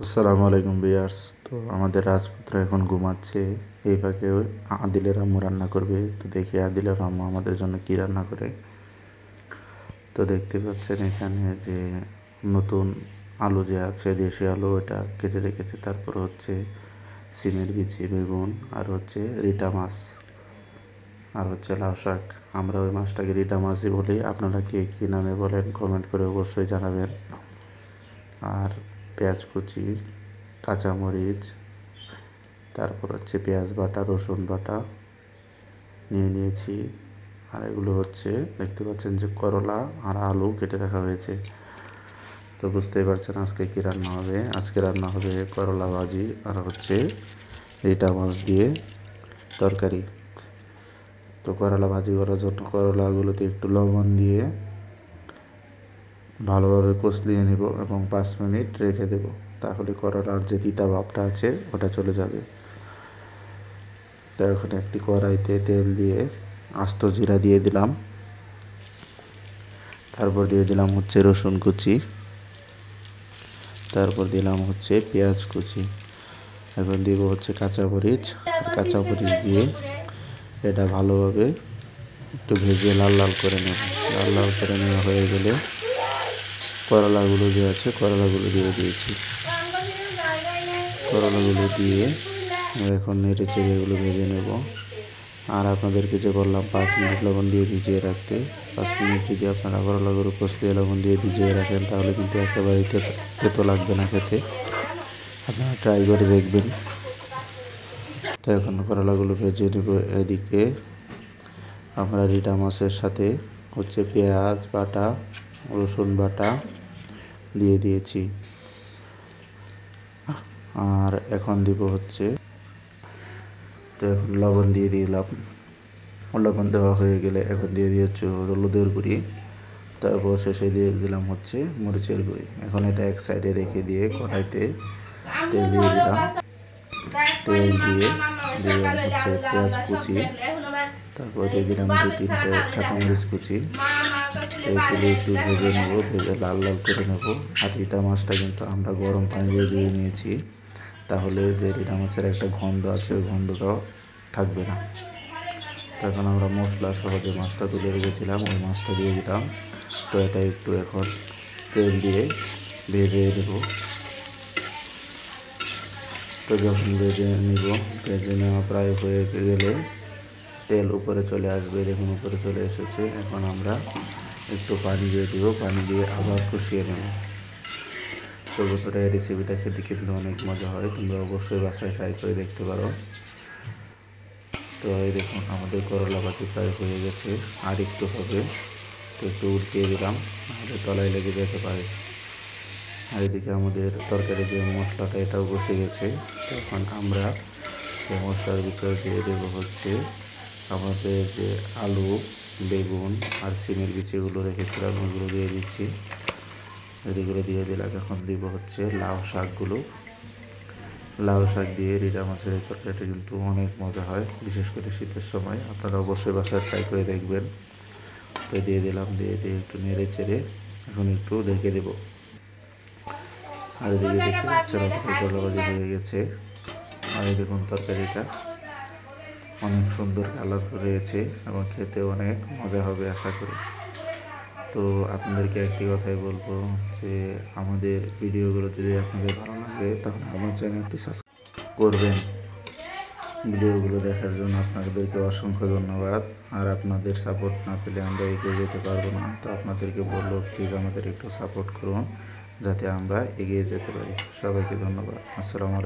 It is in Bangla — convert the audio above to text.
আসসালামু আলাইকুম ভিউয়ার্স। তো আমাদের রাজপুত্র এখন ঘুমাচ্ছে। এই ফাঁকে আদিলের আম্মু রান্না করবে। তো দেখি আদিলের আম্মু আমাদের জন্য কি রান্না করে। তো দেখতে পাচ্ছেন এখানে যে নতুন আলু যে আছে, দেশি আলু, এটা কেটে রেখেছে। তারপর হচ্ছে সিমের বিচি, বেগুন, আর হচ্ছে রিটা মাছ, আর হচ্ছে লাউ শাক। আমরা ওই মাছটাকে রিটা মাছই বলি। আপনারা কে কী নামে বলেন কমেন্ট করে অবশ্যই জানাবেন। আর পেঁয়াজ কুচি, কাঁচামরিচ, তারপর হচ্ছে পেঁয়াজ বাটা, রসুন বাটা নিয়ে নিয়েছি। আর এগুলো হচ্ছে দেখতে পাচ্ছেন যে করলা আর আলু কেটে রাখা হয়েছে। তো বুঝতেই পারছেন আজকে কী রান্না হবে। আজকে রান্না হবে করলা ভাজি আর হচ্ছে রিটা মাছ দিয়ে তরকারি। তো করলা ভাজি করার জন্য করলাগুলোতে একটু লবণ দিয়ে ভালোভাবে কষলিয়ে নেব এবং 5 মিনিট রেখে দেব। তাহলে করলার যে তিতা ভাবটা আছে ওটা চলে যাবে। তো এখন একটি কড়াইতে তেল দিয়ে আস্ত জিরা দিয়ে দিলাম। তারপর দিয়ে দিলাম হচ্ছে রসুন কুচি, তারপর দিলাম হচ্ছে পেঁয়াজ কুচি। এখন দিব হচ্ছে কাঁচামরিচ। কাঁচামরিচ দিয়ে এটা ভালোভাবে একটু ভেজে লাল লাল করে নেব। লাল লাল করে নেওয়া হয়ে গেলে করলাগুলো যে আছে করলাগুলো দিয়ে দিয়েছি। করলাগুলো দিয়ে এখন নেড়ে চেড়ে এগুলো ভেজে নেব। আর আপনাদেরকে যে বললাম 5 মিনিট লবণ দিয়ে ভিজিয়ে রাখতে, 5 মিনিট যদি আপনারা করলাগুলো কষলিয়ে লবণ দিয়ে ভিজিয়ে রাখেন তাহলে কিন্তু একেবারেই তেতো লাগবে না খেতে। আপনারা ট্রাই করে দেখবেন। তো এখন করলাগুলো ভেজে নেব। এদিকে আমরা রিটা মাছের সাথে হচ্ছে পেঁয়াজ বাটা, রসুন বাটা দিয়ে দিয়েছি। আর এখন দিব হচ্ছে, তো এখন লবণ দিয়ে দিলাম। লবণ দেওয়া হয়ে গেলে এখন দিয়ে দিয়েছি হলুদের গুঁড়ি। তারপর শেষে দিয়ে দিলাম হচ্ছে মরিচের গুঁড়ি। এখন এটা এক সাইডে রেখে দিয়ে কড়াইতে তেল দিয়ে দিলাম। তেল দিয়ে দিলাম হচ্ছে পেঁয়াজ কুচি, তারপর দিয়ে দিলাম 2-3টে কাঁচামরিচ কুচি। এইগুলো একটু ভেজে নেব, ভেজে লাল লাল করে নেব। আর রিটা মাছটা কিন্তু আমরা গরম পানি দিয়ে ধুয়ে নিয়েছি, তাহলে যে রিটা মাছের একটা গন্ধ আছে ওই গন্ধটাও থাকবে না। তখন আমরা মশলা সহ যে মাছটা তুলে রেখেছিলাম ওই মাছটা দিয়ে দিলাম। তো এটা একটু এখন তেল দিয়ে ভেজে নেব। তো যখন ভেজে নিব, ভেজে নেওয়া প্রায় হয়ে গেলে তেল উপরে চলে আসবে। দেখুন উপরে চলে এসেছে। এখন আমরা একটু পানি দিয়ে দেব, পানি দিয়ে আবার কষিয়ে নেব। তো বন্ধুরা, এই রেসিপিটা খেতে কিন্তু অনেক মজা হয়। তোমরা অবশ্যই বাসায় ট্রাই করে দেখতে পারো। তো এই দেখুন আমাদের করলা ভাজি প্রায় হয়ে গেছে, আর একটু হবে। তো একটু উল্টিয়ে দিলাম, নাহলে তলায় লেগে যেতে পারে। আর এদিকে আমাদের তরকারি যে মশলাটা এটাও বসে গেছে। এখন আমরা এই মশলার ভিতরে দিয়ে দেবো হচ্ছে আমাদের যে আলু, বেগুন আর সিমের বিচিগুলো রেখেছিলাম ওগুলো দিয়ে দিচ্ছি। এদিকে দিয়ে দিলাম। এখন দিব হচ্ছে লাউ শাকগুলো। লাউ শাক দিয়ে রিটা মাছের এই তরকারিটা কিন্তু অনেক মজা হয়, বিশেষ করে শীতের সময়। আপনারা অবশ্যই বাসায় ট্রাই করে দেখবেন। তো দিয়ে দিলাম, দিয়ে একটু নেড়ে চেড়ে এখন একটু ঢেকে দেবো। আর এদিকে দেখতে পাচ্ছেন আমাদের করলা ভাজি হয়ে গেছে। আর এই দেখুন তরকারিটা অনেক সুন্দর কালার হয়েছে এবং খেতে অনেক মজা হবে আশা করি। তো আপনাদেরকে একটি কথাই বলবো যে আমাদের ভিডিওগুলো যদি আপনাদের ভালো লাগে তাহলে আমার চ্যানেলটি সাবস্ক্রাইব করবেন। ভিডিওগুলো দেখার জন্য আপনাদেরকে অসংখ্য ধন্যবাদ। আর আপনাদের সাপোর্ট না পেলে আমরা এগিয়ে যেতে পারবো না। তো আপনাদেরকে বলবো প্লিজ আমাদের একটু সাপোর্ট করুন যাতে আমরা এগিয়ে যেতে পারি। সবাইকে ধন্যবাদ। আসসালামু আলাইকুম।